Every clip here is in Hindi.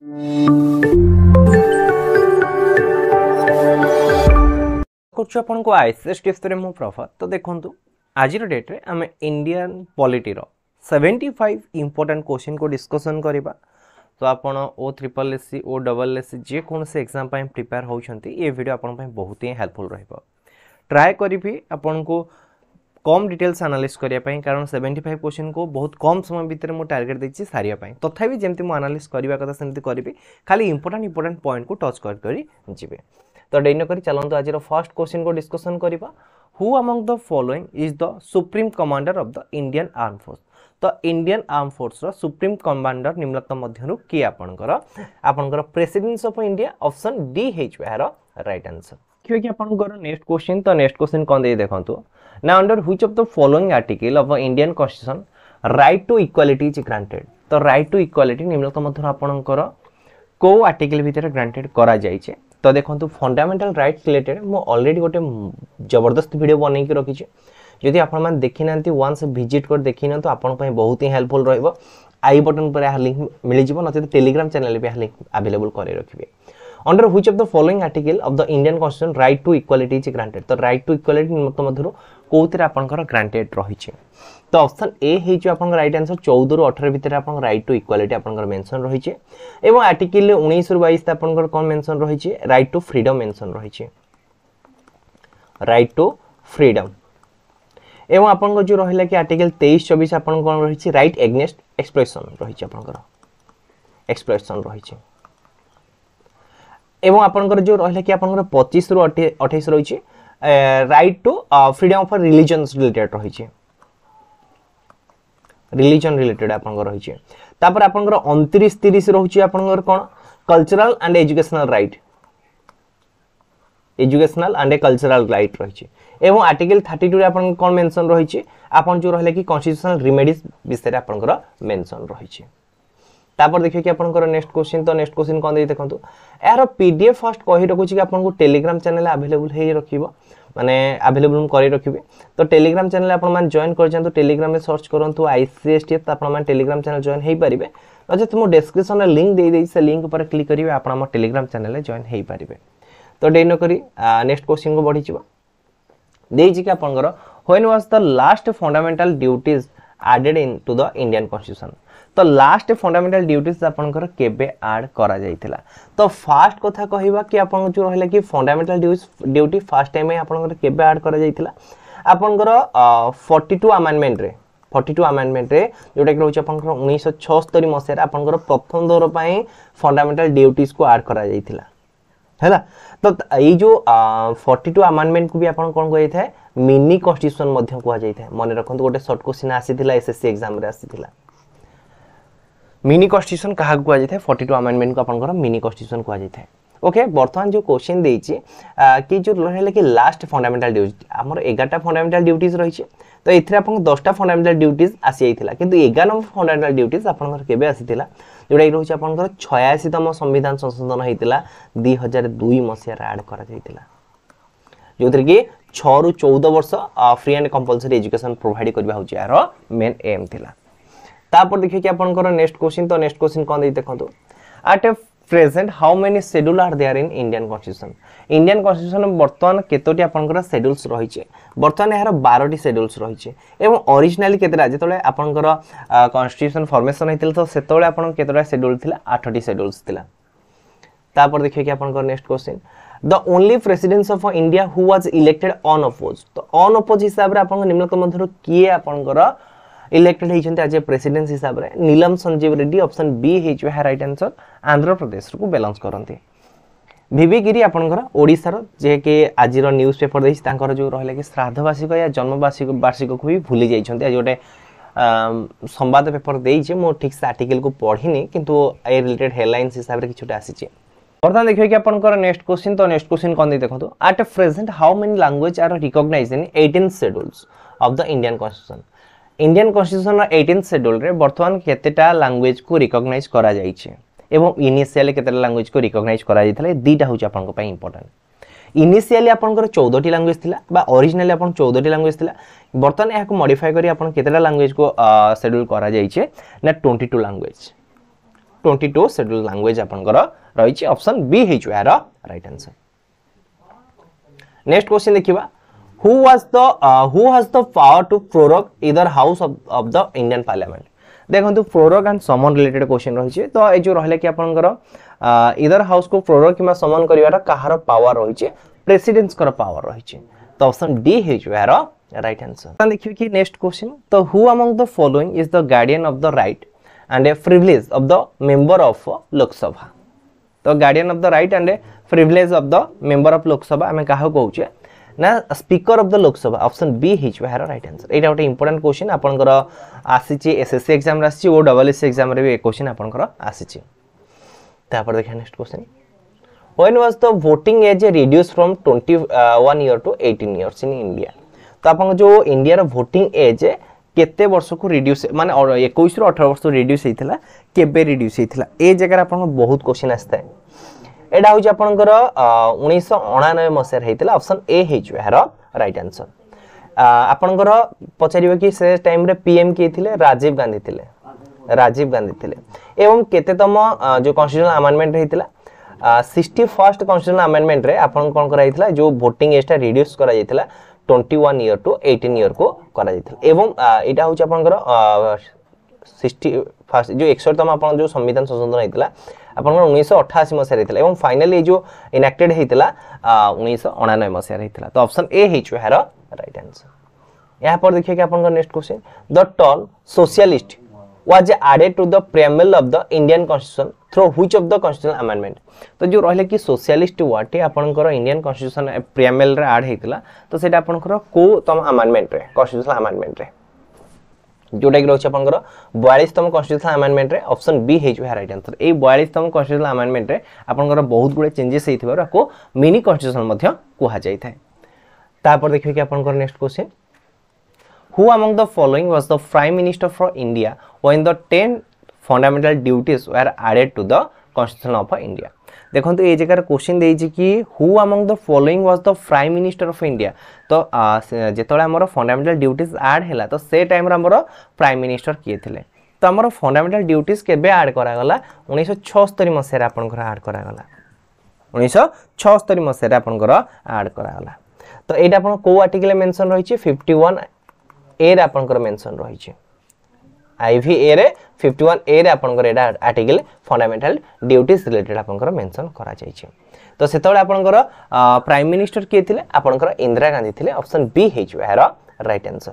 कुछ आपन को आईसीएस टिप्स रे मु प्रॉफर तो देखंतु आज डेट रे आम इंडियन पॉलिटी रो 75 इंपोर्टेंट क्वेश्चन को डिस्कशन करिबा। तो आपण O triple SC O double SC जे कोन से एग्जाम पय प्रिपेयर होउछंती ये वीडियो आपण पय बहुत ही हेल्पफुल रहइबो। ट्राई करिबी आपण को कम डिटेल्स एनालिसिस करिया पय कारण 75 क्वेश्चन को बहुत कम समय भीतर मु टारगेट देछि सारिया पय तथापि जेमति मु एनालिसिस करिवा कथा सेमति करिबी खाली इंपोर्टेंट पॉइंट को टच करी जिबे। तो डेनो करी चलंतु आज फर्स्ट क्वेश्चन को डिस्कशन करिबा। Who among the following is the supreme commander of the Indian arm force. तो इंडियन आर्म फोर्स रो सुप्रीम कमांडर निम्नलिखित मध्यरु की आपनकर president of India option D हेच यार राइट आंसर क्यों कि आपनकर नेक्स्ट क्वेश्चन। तो नेक्स्ट क्वेश्चन कोन दे देखंतु ना under which of the following article of Indian constitution right to equality is granted. तो राइट टू इक्वालिटी निम्नलिखित मध्यरु आपनकर को आर्टिकल भीतर ग्रांटेड करा जायछे। तो देखो फंडामेंटल राइट्स रिलेटेड मु ऑलरेडी गोटे जबरदस्त वीडियो बनै के रखी। जदि आपण मान देखि नांती वंस विजिट कर देखि न तो आपण पय बहुत ही हेल्पफुल रहइबो। आई बटन पर आ लिंक मिलि जिवो नते टेलीग्राम चैनल पे आ लिंक अवेलेबल करे रखिबे। Under which of the following article of the Indian constitution right to equality is granted. तो राइट टू इक्वालिटी मध्यरु कोउतरे आपनकर ग्रांटेड रहिছে। तो ऑप्शन ए हेजु आपन राइट आंसर 14 रु 18 भीतर आपन राइट टू इक्वालिटी आपन मेंशन रहिছে एवं आर्टिकल 19 रु 22 आपन कोन मेंशन रहिছে राइट टू फ्रीडम मेंशन रहिছে राइट टू फ्रीडम एवं आपन जो रहिला कि आर्टिकल 23 24 आपन कोन रहिছে राइट एग्नेस्ट एक्सप्रेशन रहिছে आपन एक्सप्रेशन रहिছে एवं आपन जो रहिला कि आपन 25 रु 28 रहिছে right to freedom of religion related रहिছে रिलीजन रिलेटेड आपन रहिছে। तापर आपन 29 30 रहउची आपन कोन cultural and educational right educational and cultural right रहिছে एवं आर्टिकल 32 रे आपन कोन मेंशन रहिছে आपन जो रहले कि कॉन्स्टिट्यूशनल रेमेडीज विषय आपन मेंशन रहिছে। तापर देखिए कि आपन नेक्स्ट क्वेश्चन। तो नेक्स्ट क्वेश्चन कोन दे देखंतु यार पीडीएफ फर्स्ट कहि रखुची कि आपन को टेलीग्राम चैनल अवेलेबल हे रखिबो माने अवेलेबल करि रखिबे। तो टेलीग्राम चैनल आपन मान जॉइन कर जंतु टेलीग्राम में सर्च करंतु आईसीएस टिप आपन मान टेलीग्राम चैनल जॉइन हे परिबे। जे तुम डिस्क्रिप्शन में लिंक दे देई से लिंक पर क्लिक करिवे आपन हम टेलीग्राम चैनल में जॉइन हे परिबे। तो डेनो करी नेक्स्ट क्वेश्चन को बढ़ी जिवो देई कि आपन when was the last fundamental duties added into the Indian constitution. तो लास्ट फंडामेंटल ड्यूटीज आपनकर केबे ऐड करा जाइथिला। तो फास्ट कथा कहिबा कि आपन जो रहले कि फंडामेंटल ड्यूटी फर्स्ट टाइम आपनकर केबे ऐड करा जाइथिला आपनकर 42 अमेंडमेंट रे 42 अमेंडमेंट रे जोटा कि रहउछ आपनकर 1976 मसिया रे आपनकर प्रथम दौर पई फंडामेंटल ड्यूटीज को ऐड करा जाइथिला हैला। तो ए जो 42 अमेंडमेंट को भी आपन कोन कहै थाए मिनी कॉन्स्टिट्यूशन मध्य को जाय थाए। मन रखंतु गोटे शॉर्ट क्वेश्चन आसीथिला एसएससी एग्जाम रे आसीथिला मिनी कॉन्स्टिट्यूशन कहा को जाय थाए 42 अमेंडमेंट को आपनकर मिनी कॉन्स्टिट्यूशन को जाय थाए। ओके वर्तमान जो क्वेश्चन देछि कि जो रहले कि लास्ट फंडामेंटल ड्यूटी हमर 11टा फंडामेंटल ड्यूटीज रहिছে। तो एथरे आपन 10टा फंडामेंटल ड्यूटीज आसी आइथिला किंतु 11 नंबर फंडामेंटल ड्यूटीज आपनकर केबे आसीथिला जोडा रहउछ आपनकर 86 तम संविधान संशोधन हेतिला 2002 मसिया रे ऐड करा जाइतिला जोथरे कि 6 रु 14 वर्ष free and compulsory education provide करबा होछि यार मेन एम थिला। तापर देखिए कि आपनकर नेक्स्ट क्वेश्चन। तो नेक्स्ट क्वेश्चन कोन दे देखंतु at a present how many schedule are there in Indian constitution. Indian constitution वर्तमान केतोटी आपनकर शेड्यूल्स रहिছে वर्तमान यार 12टी शेड्यूल्स रहिছে एवं ओरिजिनली केतरा जेतले आपनकर कॉन्स्टिट्यूशन फॉर्मेशन हेतिल तो सेतोले आपन केतरा शेड्यूल थिला 8टी शेड्यूल्स थिला। तापर देखिए कि आपनकर next question the only president of India who was elected unopposed. तो अनअपोज हिसाब रे आपन निम्नलिखित मध्यरु किए आपनकर इलेक्टेड हेचंते आज प्रेसिडेंट हिसाब रे नीलम संजीव रेड्डी ऑप्शन बी हेच है राइट आंसर आंध्र प्रदेश को बैलेंस करंती। वीवी गिरी आपनकर ओडिसा रो जे के आज रो न्यूज़ पेपर देछि तांकर जो रहले कि श्राद्ध वार्षिक या जन्म वार्षिक को भी भूली जाइछंते। आज गोटे संवाद पेपर देइछे मो ठीक से आर्टिकल को पढिनी किंतु ए रिलेटेड हेडलाइंस हिसाब रे किछुटा आसीछे। वर्तमान देखिए कि आपनकर नेक्स्ट क्वेश्चन। तो नेक्स्ट क्वेश्चन कोन दे देखंतु at present how many language are recognized in 18 schedules of the Indian constitution. Indian constitution 18th schedule रे वर्तमान केतेटा लैंग्वेज को रिकॉग्नाइज करा जाइछे एवं इनिशियली केतेटा लैंग्वेज को रिकॉग्नाइज करा जाइतले दीटा होची आपन को पई इंपोर्टेंट। इनिशियली आपनकर 14टी लैंग्वेज थिला बा ओरिजिनली आपन 14टी लैंग्वेज थिला वर्तमान या को मॉडिफाई करी आपन केतेटा लैंग्वेज को शेड्यूल करा जाइछे ना 22 लैंग्वेज 22 शेड्यूल लैंग्वेज आपनकर रही ऑप्शन बी है यार राइट आंसर। नेक्स्ट क्वेश्चन देखिबा who has the power to prorogue either house of the Indian parliament। देखो prorogue and summon related question रही तो ये जो रहा कि आपनकर इधर हाउस को प्रोरोग कि समन करिवार कहार पावर रही प्रेसिडेंट्स कर पावर रही तो ऑप्शन डी है यार राइट आंसर। देखिए कि नेक्स्ट क्वेश्चन तो who among the following is the guardian of the right and a privilege of the member of Lok Sabha. तो guardian of the right and a privilege of the member of Lok Sabha आम क्या कहूचे ना speaker of the Lok Sabha option B है यार राइट आंसर। एटा गोटे इंपोर्टेंट क्वेश्चन आपनकर आसीची एसएससी एग्जाम रे आसीची और डबलएससी एग्जाम रे भी क्वेश्चन आपनकर आसीची। तापर देखिए next question when was the voting age reduce from 21 year to 18 years in India. तो आपन जो इंडिया रो वोटिंग एज केते वर्ष को रिड्यूस माने 21 रु 18 वर्ष रिड्यूस हेतिला केबे रिड्यूस हेतिला ए जगह आपन बहुत क्वेश्चन आस्ता है। एडा होची आपनकर 1999 मसिया हेतिला ऑप्शन ए हे यार राइट आंसर। आपनकर पचारिबो कि से टाइम रे पीएम के थिले राजीव गांधी थिले एवं केतेतम जो कॉन्स्टिट्यूशनल अमेंडमेंट हेतिला 61st कॉन्स्टिट्यूशनल अमेंडमेंट रे आपन कोन करा हेतिला जो वोटिंग एज टा रिड्यूस करा हेतिला 21 ईयर टू 18 ईयर को करा हेतिला एवं एटा होची आपनकर 61st जो 61तम आपन जो संविधान संशोधन हेतिला आपन 1988 मसिया हेतिला एवं फाइनली जो इनेक्टेड हेतिला 1999 मसिया हेतिला तो ऑप्शन ए हे यार राइट आंसर। यहाँ पर देखिए कि आपन next question the term socialist was added to the preamble of the Indian Constitution through which of the constitutional amendment। तो जो रहले कि सोशलिस्ट वर्ड आपनकर इंडियन कॉन्स्टिट्यूशन प्रीएम्बल रे ऐड हेतिला तो सेटा आपनकर को तम अमेंडमेंट रे कॉन्स्टिट्यूशनल अमेंडमेंट रे जोटा कि रहछ आपनकर 42तम कॉन्स्टिट्यूशनल अमेंडमेंट रे ऑप्शन बी हे जो है राइट आंसर। ए 42तम कॉन्स्टिट्यूशनल अमेंडमेंट रे आपनकर बहुत गुडे चेंजेस हेतिबार को मिनी कॉन्स्टिट्यूशन मध्य कुहा जाय थाए। तापर देखिए कि आपनकर next question Who among the following was the Prime Minister for India when the 10 fundamental duties were added to the Constitution of India। देखो तो ये जगह क्वेश्चन देइछि कि Who among the following was the Prime Minister of India। तो जेतोळे हमर फंडामेंटल ड्यूटीज ऐड हैला तो से टाइम रे हमर प्राइम मिनिस्टर किए थिले तो हमर फंडामेंटल ड्यूटीज केबे ऐड करा गला 1976 मसिया रे आपन घर ऐड करा गला 1976 मसिया रे आपन घर ऐड करा गला। तो एटा आपन को आर्टिकल मेंशन रहिछि 51 ए रे आपनकर मेंशन रही छे आईवी ए रे 51 ए रे आपनकर एडा आर्टिकल फंडामेंटल ड्यूटीज रिलेटेड आपनकर मेंशन करा जाय छे। तो सेतोळे आपनकर प्राइम मिनिस्टर के थिले आपनकर इंदिरा गांधी थिले ऑप्शन बी हे यार राइट आंसर।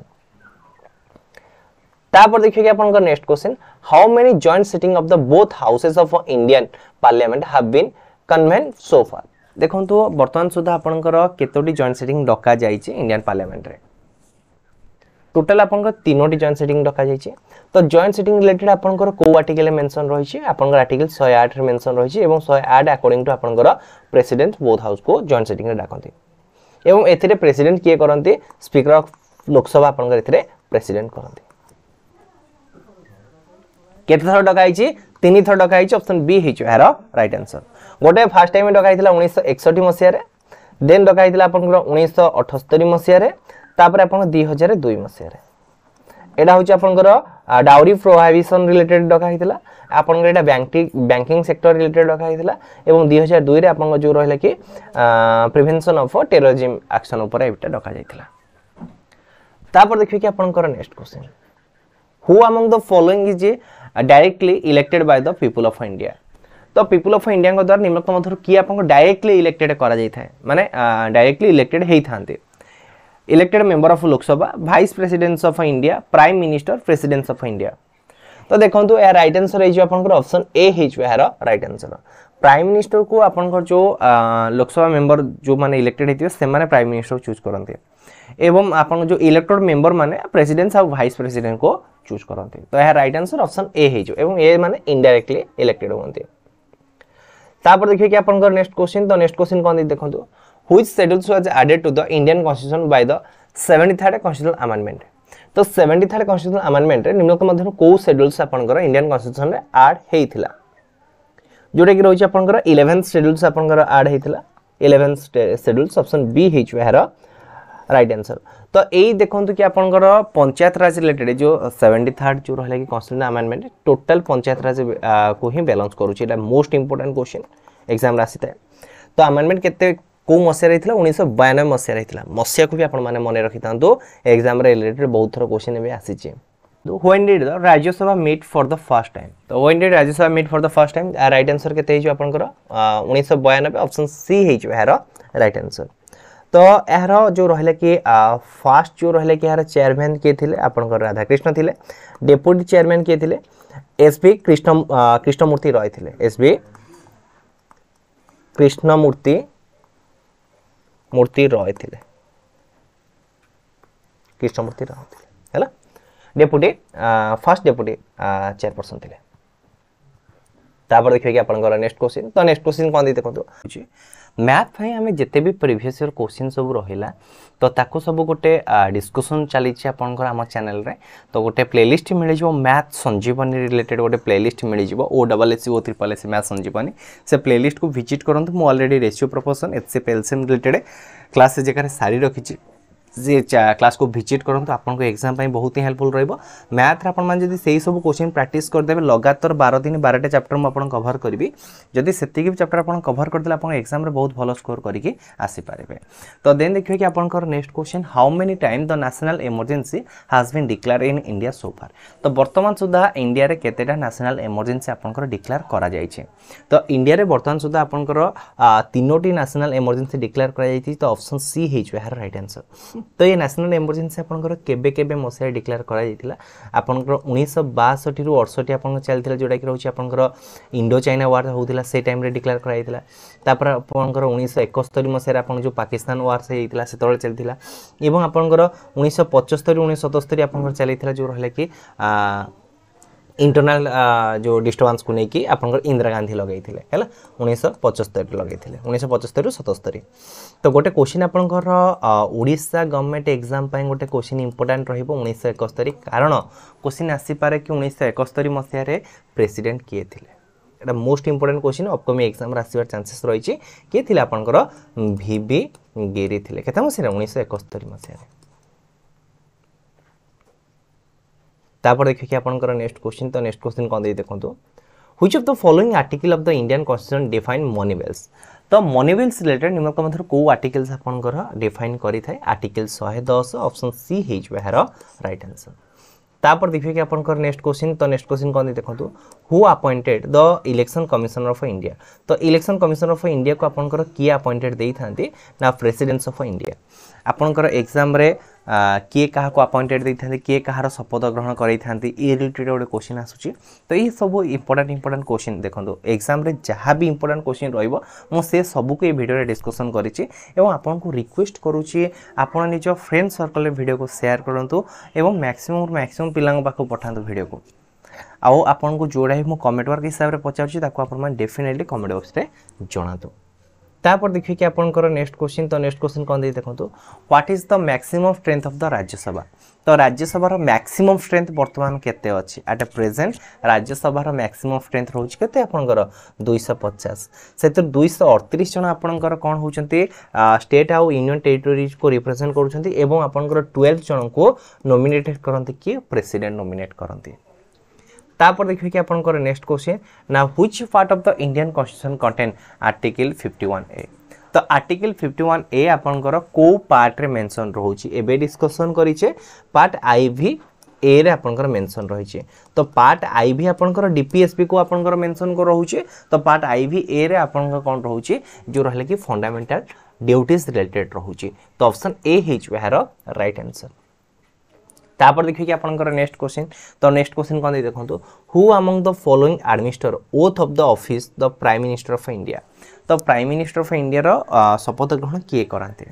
तापर देखिए कि आपनकर next question how many joint sitting of the both houses of Indian parliament have been convened so far. देखंतु वर्तमान सुधा आपनकर केतोटी जॉइंट सिटिंग डका जाय छे इंडियन पार्लियामेंट रे टोटल आपनकर तीनोटी जॉइंट सिटिंग डका जाय छे। तो जॉइंट सिटिंग रिलेटेड आपनकर को आर्टिकल मेंशन रही छे आपनकर आर्टिकल 108 रे मेंशन रही छे एवं 108 अकॉर्डिंग टू आपनकर प्रेसिडेंट बोथ हाउस को जॉइंट सिटिंग रे डाकंती एवं एथिरे प्रेसिडेंट किए करंती स्पीकर ऑफ लोकसभा आपनकर एथिरे प्रेसिडेंट करंती। केते थर डकाई छी तीन थर डकाई छी ऑप्शन बी हे यार राइट आंसर। गोटे फर्स्ट टाइम डकाई थिला 1961 मसिया रे देन डकाई थिला आपनकर 1978 मसिया रे तापर आपन 2002 मसिया रे एडा होची आपनकर डाउरी प्रोहिबिशन रिलेटेड डका हितला आपनकर एडा बैंकिंग सेक्टर रिलेटेड डका हितला एवं 2002 रे आपन जो रहले कि प्रिवेंशन ऑफ टेररिज्म एक्शन ऊपर एटा डका जायतिला। तापर देखिए कि आपनकर next question who among the following is directly elected by the people of India. तो पीपल ऑफ इंडिया को द्वारा निम्नलिखित मध्य कि आपन डायरेक्टली इलेक्टेड करा जाय थाए माने डायरेक्टली इलेक्टेड हेई थांते elected member of Lok Sabha vice president of India prime minister president of India. तो देखंतु या राइट आंसर है जो आपनकर ऑप्शन ए है जो यार राइट आंसर। प्राइम मिनिस्टर को आपनकर जो लोकसभा मेंबर जो माने इलेक्टेड हेतियो से माने प्राइम मिनिस्टर चूज करनते एवं आपन जो इलेक्टेड मेंबर माने प्रेसिडेंट और वाइस प्रेसिडेंट को चूज करनते। तो या राइट आंसर ऑप्शन ए है जो एवं ए माने इनडायरेक्टली इलेक्टेड होनते। तापर देखिए कि आपनकर नेक्स्ट क्वेश्चन तो नेक्स्ट क्वेश्चन कोन देखंतु which schedules was added to the Indian Constitution by the 73rd Constitutional Amendment। तो 73rd Constitutional Amendment रे निम्नलिखित मध्य को शेड्यूल्स आपनकर इंडियन कॉन्स्टिट्यूशन रे ऐड हेइथिला जोटा कि रहछि आपनकर 11th शेड्यूल्स आपनकर ऐड हेइथिला 11th शेड्यूल्स ऑप्शन बी हे यार राइट आंसर। तो यही देखो कि आपंकर पंचायत राज रिलेटेड जो 73rd जो रहा कि constitution amendment total panchayat raj को ही बैलेंस करुच्ची मोस्ट इंपोर्टेंट क्वेश्चन एग्जाम आसी था। तो अमेंडमेंट केते को मसीह रही 1992 मसीह रही मसीहा को भी आपण मैंने मन रखी था एग्जाम रिलेटेड बहुत थर क्वेश्चन भी आसी। When did the Rajya Sabha meet for the first time? तो when did Rajya Sabha meet for the first time? Right answer केते हिजो आपनकर 1992 ऑप्शन सी हिजो यार राइट आंसर। तो यार जो रहले कि फर्स्ट जो रहले कि यार चेयरमैन के थिले आपनकर राधा कृष्ण थिले, डेप्यूटी चेयरमैन के थिले एसबी कृष्णमूर्ति रॉय थिले, एसबी कृष्णमूर्ति रॉय थिले, कृष्णमूर्ति रॉय थिले हैला डेप्यूटी फर्स्ट डेप्यूटी चेयरपर्सन थिले। तापर देखिए कि आपनकर नेक्स्ट क्वेश्चन। तो नेक्स्ट क्वेश्चन कोन दी देखो मैथ भाई आम जिते भी प्रीवियस ईयर क्वेश्चन सब रहिला तो ताको सब गोटे डिस्कशन चली आपनकर आम चैनल रे। तो गोटे प्लेलिस्ट मिल जो मैथ संजीवनी रिलेटेड गोटे प्लेलिस्ट मिल जो OSSC O SSS मैथ संजीवनी से प्लेलिस्ट को विजिट करंतु। मु already ratio proportion HCF LCM related class जगह सारी रखी जे क्लास को विजिट करूँ तो आपको एग्जाम बहुत ही हेल्पफुल रही। मैथ आपड़ी से सब क्वेश्चन प्रैक्टिस करदे लगातार 12 दिन 12टा चैप्टर मुझे कभर करी जदि से चैप्टर आप कभर करदे आप एग्जाम रे बहुत भल स्कोर करके आसीपारे। तो देन देखिए कि आपंकर next question how many time the national emergency has been declare in India so far. तो बर्तमान सुधा इंडिया रे केतेटा नेशनल इमरजेंसी आपंकर डिक्लेयर करा जायछि। तो इंडिया रे बर्तमान सुधा आपंकर 3टी नेशनल इमरजेंसी डिक्लेयर करा जायछि। तो ऑप्शन सी हिजो यार राइट आंसर। तो ये नेशनल इमरजेंसी आपंकर केबे केबे मसिया डिक्लेयर करा जायतिला आपंकर 1962 रु 68 आपंकर चलथिला जोडा कि रहउछि आपंकर इंडो चाइना वार होउतिला से टाइम रे डिक्लेयर करा जायतिला। तापर आपंकर 1971 मसिया आपन जो पाकिस्तान वार से हेतिला से तळे चलथिला एवं आपंकर 1975 1977 आपंकर चलैतिला जो रहले कि इंटरनल जो डिस्टर्बेंस को लेकिन आपंकर इंदिरा गांधी लगे थे 1975 लगे 1975 रु 77। तो गोटे क्वेश्चन आपंकर ओडिशा गवर्नमेंट एग्जाम गोटे क्वेश्चन इंपोर्टेंट रहिबो 1971 कारण क्वेश्चन आसीपारे कि 1971 मसीह प्रेसिडेंट किए थे। एटा most important question upcoming exam आसबार चांसेस रही किए थे आपंकर VV गिरी थे केते मसीह 1971 मसीह। तापर देखिए कि आपनकर नेक्स्ट क्वेश्चन। तो नेक्स्ट क्वेश्चन कोन दे देखंतु which of the following article of the Indian constitution define money bills. तो मनी वेल्स रिलेटेड निम्नलिखित मध्य को आर्टिकल्स आपनकर डिफाइन करि थाए आर्टिकल 110 ऑप्शन सी हिज यार राइट आंसर। तापर देखिए कि आपनकर नेक्स्ट क्वेश्चन। तो नेक्स्ट क्वेश्चन कोन दे देखंतु who appointed the election commissioner of India. तो इलेक्शन कमिशनर ऑफ इंडिया को आपनकर किए अपॉइंटेड देई थांती ना प्रेसिडेंट ऑफ इंडिया। आपनकर एग्जाम रे किए कहा को अपॉइंटेड देई थांती किए कहार शपथ ग्रहण करै थांती ए रिलेटेड गोटे क्वेश्चन आसुची। तो ये सब इंपोर्टेंट क्वेश्चन देखंतु एग्जाम रे जहाँ भी इंपोर्टेंट क्वेश्चन रहइबो मु से सब को ए वीडियो रे डिस्कशन करिछि एवं आपन को रिक्वेस्ट करूछि आपन निज फ्रेंड सर्कल रे वीडियो को शेयर करंतु एवं मैक्सिमम पिलांग पाखो पठांतु वीडियो को। आउ आपन को जोड़ा ही मु कमेंट वर्क हिसाब रे पचाउछि ताको आपन मन डेफिनेटली कमेंट बॉक्स रे जणातु। तापर देखिए कि आपनकर नेक्स्ट क्वेश्चन। तो नेक्स्ट क्वेश्चन कोन दे देखंतु what is the maximum strength of the Rajya Sabha. तो राज्यसभा मैक्सिमम स्ट्रेंथ वर्तमान केते अछि at present Rajya Sabha maximum strength रहउछि केते आपनकर 250 सेतर 238 जन आपनकर कोन होचंती स्टेट आउ यूनियन टेरिटरीज को रिप्रेजेंट करूचंती एवं आपनकर 12 जन को नॉमिनेटेड करंती कि प्रेसिडेंट नॉमिनेट करंती। तापर देखिए कि आपनकर नेक्स्ट क्वेश्चन ना which part of the Indian constitution contain article 51A। तो आर्टिकल 51A आपनकर को पार्ट रे मेंशन रहउछि एबे डिस्कशन करिचे पार्ट IV ए रे आपनकर मेंशन रहिचे। तो पार्ट IV आपनकर DPSP को आपनकर मेंशन को रहउछि। तो पार्ट IV ए रे आपनकर कोन रहउछि जो रहले कि फंडामेंटल ड्यूटीज रिलेटेड रहउछि। तो ऑप्शन ए हिज यार राइट आंसर। तापर देखिए कि आपनकर नेक्स्ट क्वेश्चन। तो नेक्स्ट क्वेश्चन कोन दे देखंतु who among the following administer oath of the office the prime minister of India. तो प्राइम मिनिस्टर ऑफ इंडिया रो शपथ ग्रहण किए करांती।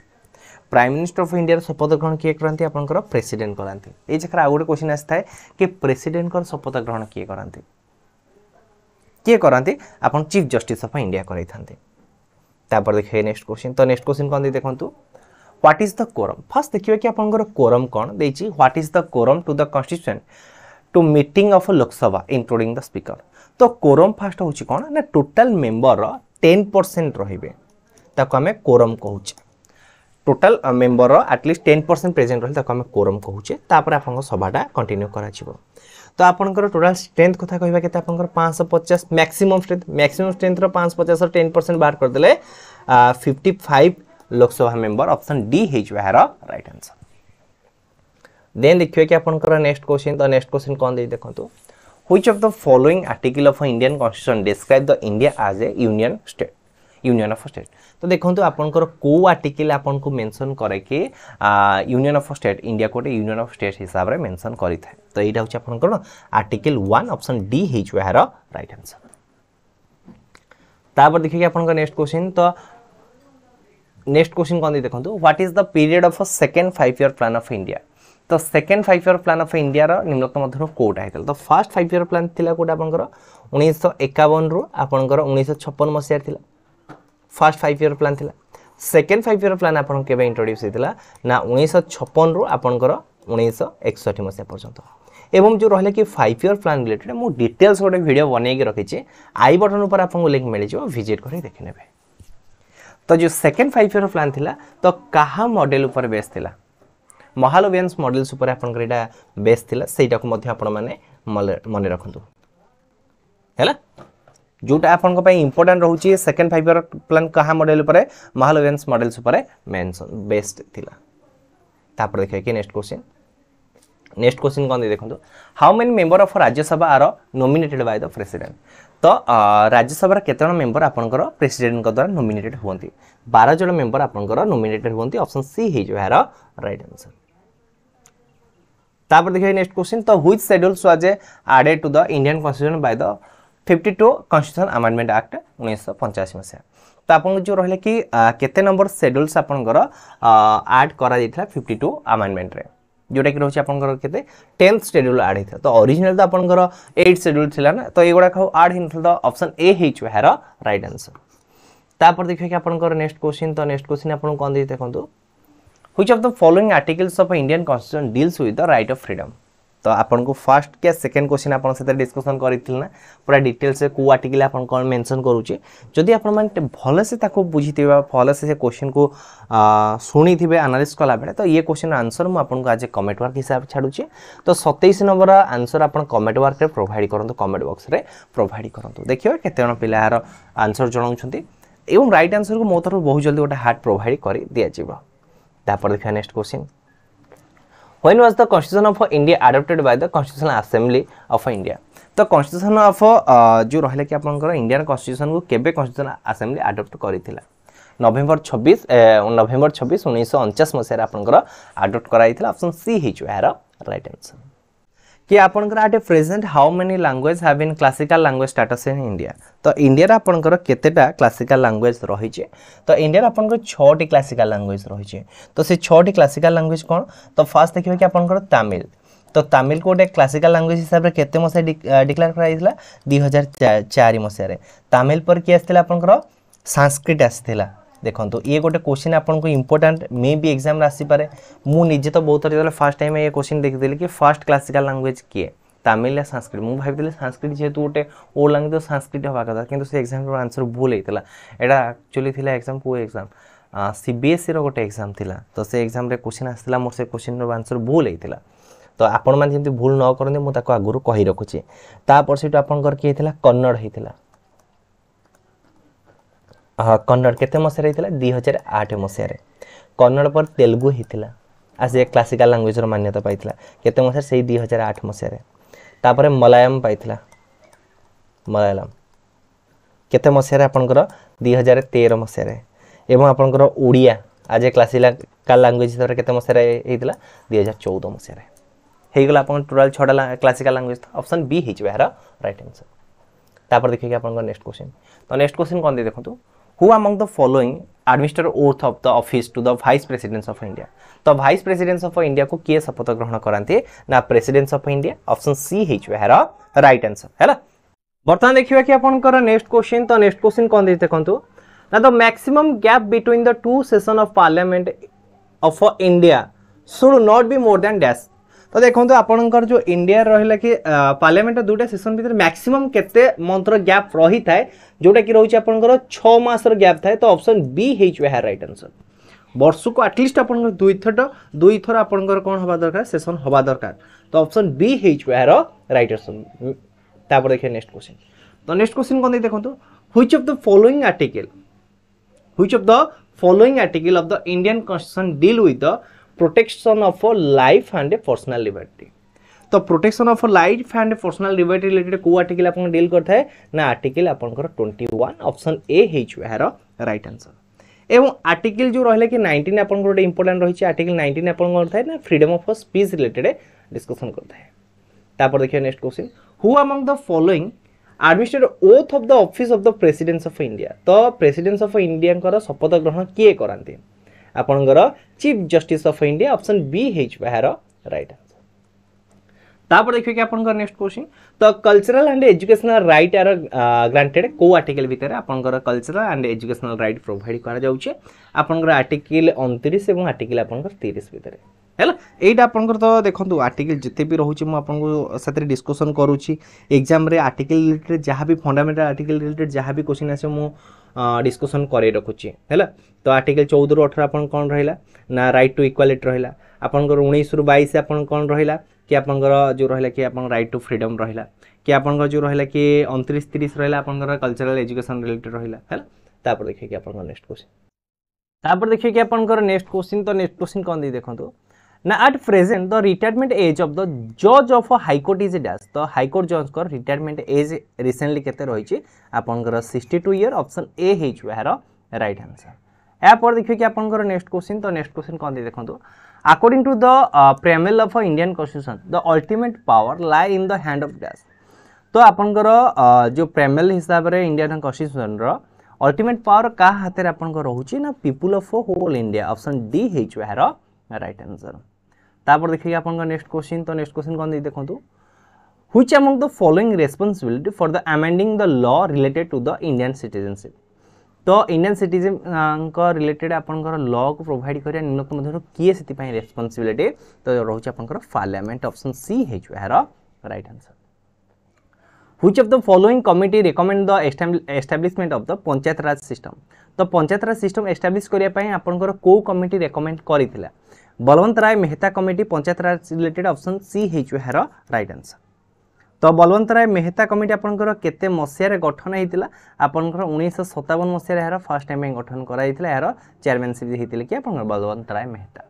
प्राइम मिनिस्टर ऑफ इंडिया रो शपथ ग्रहण किए करांती आपनकर प्रेसिडेंट करांती। ए जकरा आ गोटे क्वेश्चन आस्था है कि प्रेसिडेंट कर शपथ ग्रहण किए करांती आपन चीफ जस्टिस ऑफ इंडिया कराई थांती। तापर देखिए नेक्स्ट क्वेश्चन। तो नेक्स्ट क्वेश्चन कोन दे देखंतु what is the quorum. First देखिए कि आपनकर कोरम कोन देछि what is the quorum to the constitution to meeting of Lok Sabha including the speaker. तो कोरम फर्स्ट होछि कोन ना टोटल मेंबर 10% रहिबे ताको हमें कोरम कहूछ। टोटल मेंबर एटलिस्ट 10% प्रेजेंट रही ताको हम कोरम कहूचे तापर आपन सभाटा कंटिन्यू करा छिवो तो आपनकर टोटल स्ट्रेंथ कथा कहबा केते आपनकर 550 मैक्सिमम स्ट्रेंथ रो 550 और 10% बाहर कर देले 55 लोकसभा मेंबर ऑप्शन डी हे जो है राइट आंसर देन देखियो कि आपनकर नेक्स्ट क्वेश्चन तो नेक्स्ट क्वेश्चन कोन दे देखंतु which of the following article of Indian constitution describe the India as a union of state तो देखंतु आपनकर को आर्टिकल आपन को मेंशन करे कि यूनियन ऑफ स्टेट इंडिया कोटे यूनियन ऑफ स्टेट हिसाब रे मेंशन करि थाए तो एटा होछ आपनकर आर्टिकल 1 ऑप्शन डी हे जो है राइट आंसर तापर देखिए कि आपनकर नेक्स्ट क्वेश्चन तो नेक्स्ट क्वेश्चन कोन दे देखंतु what is the period of a second 5 year plan of India तो second 5 year plan of India रो निम्नलिखित मध्य कोटा हेतल तो फर्स्ट 5 ईयर प्लान थिला कोटा आपनकर 1951 रो आपनकर 1956 मसिया थिला फर्स्ट 5 ईयर प्लान थिला सेकंड 5 ईयर प्लान आपन केबे इंट्रोड्यूस हेतिला ना 1956 रो आपनकर 1961 मसिया पर्यंत एवं जो रहले कि 5 ईयर प्लान रिलेटेड मु डिटेल्स गोटे वीडियो बनै के रखि छी आई बटन ऊपर आपन लिंक मिल जो विजिट करी देखि नेबे तो जो सेकंड 5 ईयर प्लान थिला तो कहा मॉडल ऊपर बेस थिला महालवियंस मॉडल्स ऊपर आपन एटा बेस थिला सेटा को मध्ये आपन माने मने रखंतु हैला जोटा आपन को पई इंपोर्टेंट रहउची सेकंड 5 ईयर प्लान कहा मॉडल ऊपर महालवियंस मॉडल्स ऊपर मेंशन बेस्ड थिला तापर देखिए कि नेक्स्ट क्वेश्चन कोन दे देखंतु how many member of Rajya Sabha are nominated by the president तो राज्यसभा केतन मेंबर आपनकर प्रेसिडेंट को द्वारा नॉमिनेटेड होंती 12 जण मेंबर आपनकर नॉमिनेटेड होंती ऑप्शन सी हे जो है राइट आंसर तापर देखिए नेक्स्ट क्वेश्चन तो which schedules was added to the Indian constitution by the 52 constitution amendment act 1985 मसिया तो आपन जो रहले कि केते नंबर शेड्यूल्स आपनकर ऐड करा दिथला 52 अमेंडमेंट रे जोटा कि रहउची आपनकर केते 10th शेड्यूल ऐड हिथा तो ओरिजिनल तो आपनकर 8 शेड्यूल थिला ना तो एगुडा खाउ ऐड हिनथल तो ऑप्शन ए हे जो है राइट आंसर तापर देखिए कि आपनकर नेक्स्ट क्वेश्चन आपन कोन दे देखंतु which of the following articles of Indian constitution deals with the right of freedom तो आपन को फर्स्ट के सेकंड क्वेश्चन आपन से डिस्कशन करिथिल ना पूरा डिटेल्स से को आर्टिकल आपन कोन मेंशन करूची जदि आपन माने भले से ताको बुझिथिबा भले से क्वेश्चन को सुनिथिबे एनालिसिस कला बेले तो ये क्वेश्चन आंसर मु आपन को आज कमेंट वर्क हिसाब छाडुची तो 27 नंबर आंसर आपन कमेंट वर्क रे प्रोवाइड करंतु कमेंट बॉक्स रे प्रोवाइड करंतु देखियो केते जण पिला यार आंसर जणाउछंती एवं राइट आंसर को मो तरफ बहुत जल्दी गोटे हार्ट प्रोवाइड करि दिया जिवो तापर देखिया next question When was the Constitution of India adopted by the Constitutional Assembly of India? तो Constitution of जो रहले कि आपनकर इंडियन कॉन्स्टिट्यूशन को केबे कॉन्स्टिट्यूशनल असेंबली अडॉप्ट करिथिला नवंबर 26 1949 मसिया आपनकर अडॉप्ट कराइथिला ऑप्शन सी हिचो है राइट आंसर कि आपनकर at present how many language have been classical language status in India तो इंडिया रे आपनकर केतेटा क्लासिकल लैंग्वेज रही छे तो इंडिया रे आपनकर 6 टी क्लासिकल लैंग्वेज रही छे तो से 6 टी क्लासिकल लैंग्वेज कोन तो फर्स्ट देखियो कि आपनकर तमिल तो तमिल को एक क्लासिकल लैंग्वेज हिसाब रे केते मसे डिक्लेयर कराइथिला 2004 मसे रे तमिल पर कि आस्थिला आपनकर संस्कृत आस्थिला देखो ये गोटे क्वेश्चन आपन को इंपोर्टेंट मे भी एग्जाम आसी पारे मु निजे तो बहुत जो फर्स्ट टाइम ये क्वेश्चन देखिली कि फर्स्ट क्लासिकल लैंग्वेज किए तमिल या संस्कृत मु भाबी संस्कृत जेहेतु गोटे ओ लैंग्वेज तो संस्कृत हवा कथा किंतु से एग्जाम रो आंसर भूल हेतला एटा एक्चुअली थिला एग्जाम पो एग्जाम सीबीएसई रो गोटे एग्जाम थिला तो से एग्जाम रे क्वेश्चन आस्थिला मोर से क्वेश्चन रो आंसर भूल हेतला तो आपण मान जेंति भूल न करने मु ताको आगुरु कहि रखुची ता पर सेटु आपण कर कि हेतला कन्नड़ हेतला कन्नड़ केते मसिया रहितला 2008 मसिया रे कन्नड़ पर तेलुगु हितला आज एक क्लासिकल लैंग्वेज रो मान्यता पाइतला केते मसिया सेही 2008 मसिया रे तापर मलयालम पाइतला मलयालम केते मसिया रे आपनकर 2013 मसिया रे एवं आपनकर ओडिया आज एक क्लासिकल लैंग्वेज हिसाब रे केते मसिया रे हितला 2014 मसिया रे हेइ गला आपन टोटल 6टा क्लासिकल लैंग्वेज ऑप्शन बी हिचबे हरा राइट आंसर तापर देखिए आपनकर नेक्स्ट क्वेश्चन तो नेक्स्ट क्वेश्चन कोन दे देखंतु Who among the following administer oath of the office to the vice presidents of India? तो vice presidents of India को किए शपथ ग्रहण करांती ना presidents of India option C हिच वेहरा राइट आंसर हैला वर्तमान देखिबा कि आपनकर नेक्स्ट क्वेश्चन तो नेक्स्ट क्वेश्चन कोन देते कंतु ना the maximum gap between the two session of parliament of India should not be more than dash तो देखो आपनकर जो इंडिया रहिला कि पार्लियामेंट दुटा सेशन भीतर मैक्सिमम केते मंत्र गैप रही थाए जोटा कि रहउची आपनकर 6 मास रो गैप थाए तो ऑप्शन बी हेच है राइट आंसर वर्ष को एटलिस्ट आपन दुई थर आपनकर कोन हबा दरकार सेशन हबा दरकार तो ऑप्शन बी हेच यार राइट आंसर तापर देखिए नेक्स्ट क्वेश्चन तो नेक्स्ट क्वेश्चन कोन देखंतु which of the following article which of the following article of the Indian constitution deal with the protection of life and personal liberty तो protection of life and personal liberty related को आर्टिकल आपन डील करता है ना आर्टिकल आपनकर 21 ऑप्शन ए हेच यार राइट आंसर एवं आर्टिकल जो रहले कि 19 आपन गोटे इंपोर्टेंट रही आर्टिकल 19 आपन करता है ना freedom of speech related discussion करता है तापर देखिए next question who among the following administered oath of the office of the president of India तो प्रेसिडेंट ऑफ इंडिया कर शपथ ग्रहण किए करांती आपनकर chief justice of India option B हेच यार राइट आंसर तापर देखिए कि आपनकर नेक्स्ट क्वेश्चन तो cultural and educational right are granted को आर्टिकल भितर आपनकर cultural and educational right provide करा जाउचे आपनकर आर्टिकल 29 एवं आर्टिकल आपनकर 30 भितर हैला एटा आपनकर तो देखंतु आर्टिकल जते भी रहउची म आपनको साथे डिस्कशन करूची एग्जाम रे आर्टिकल रिलेटेड जहां भी फंडामेंटल आर्टिकल रिलेटेड जहां भी क्वेश्चन आसे मु डिस्कशन करे रखुची हैला तो आर्टिकल 14 रु 18 आपन कोन रहिला ना राइट टू इक्वालिटी रहिला आपनकर 19 रु 22 आपन कोन रहिला कि आपनकर जो रहिला कि आपन राइट टू फ्रीडम रहिला कि आपनकर जो रहिला कि 29 30 रहिला आपनकर कल्चरल एजुकेशन रिलेटेड रहिला हैला तापर देखिए कि आपनकर नेक्स्ट क्वेश्चन तापर देखिए कि आपनकर नेक्स्ट क्वेश्चन तो नेक्स्ट क्वेश्चन कोन दी देखंतु ना at present the retirement age of the जज of high court is dash तो हाई कोर्ट जज को रिटायरमेंट एज रिसेंटली केते रहिछि आपनकर 62 ईयर ऑप्शन ए हेच यार राइट आंसर या पर देखिए कि आपनकर नेक्स्ट क्वेश्चन तो नेक्स्ट क्वेश्चन कोन दी देखंतु according to the preamble of Indian constitution the ultimate power lie in the hand of dash तो आपनकर जो प्रेमेल हिसाब रे इंडियन कॉन्स्टिट्यूशन रो अल्टीमेट पावर का हाथ रे आपनकर रहउची ना people of whole India option D हेच यार राइट आंसर तापर देखिए आपनकर नेक्स्ट क्वेश्चन तो नेक्स्ट क्वेश्चन कोन दी देखंतु which among the following responsibility for the amending the law related to the Indian citizenship तो इंडियन सिटीजन का रिलेटेड आपनकर लॉ को प्रोवाइड करिया निम्नलिखित मध्य किए सेति पई रिस्पांसिबिलिटी तो रहउची आपनकर पार्लियामेंट ऑप्शन सी हेच यार right answer which of the following committee recommend the establishment of the panchayat Raj system तो पंचायत राज सिस्टम एस्टैब्लिश करिया पई आपनकर को कमिटी रिकमेंड करिथिला बलवंत राय मेहता कमिटी पंचायत राज रिलेटेड ऑप्शन सी हेच यार राइट आंसर तो बलवंत राय मेहता कमिटी आपनकर केते मसिया रे गठन हेतिला आपनकर 1957 मसिया रे यार फर्स्ट टाइम गठन करा हेतिला यार चेयरमैनशिप हेतिले कि आपनकर बलवंत राय मेहता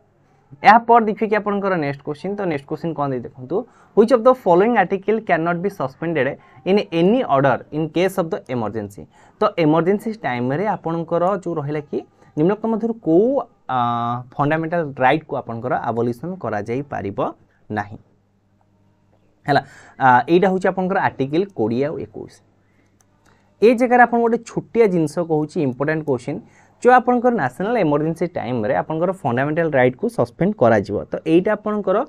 या पर देखिए कि आपनकर नेक्स्ट क्वेश्चन तो नेक्स्ट क्वेश्चन कोन दे देखंतु which of the following article can not be suspended in any order in case of the emergency तो इमरजेंसी टाइम रे आपनकर जो रहिला कि निम्नलिखित मध्य को फंडामेंटल राइट को आपनकर अबोलिशन करा जाई पारिबो नाही हैला एटा होची आपनकर आर्टिकल 20 और 21 ए जगह आपन गोटे छोटिया जिंस कहूची इंपोर्टेंट क्वेश्चन जो आपनकर नेशनल इमरजेंसी टाइम रे आपनकर फंडामेंटल राइट को सस्पेंड करा जिवो तो एटा आपनकर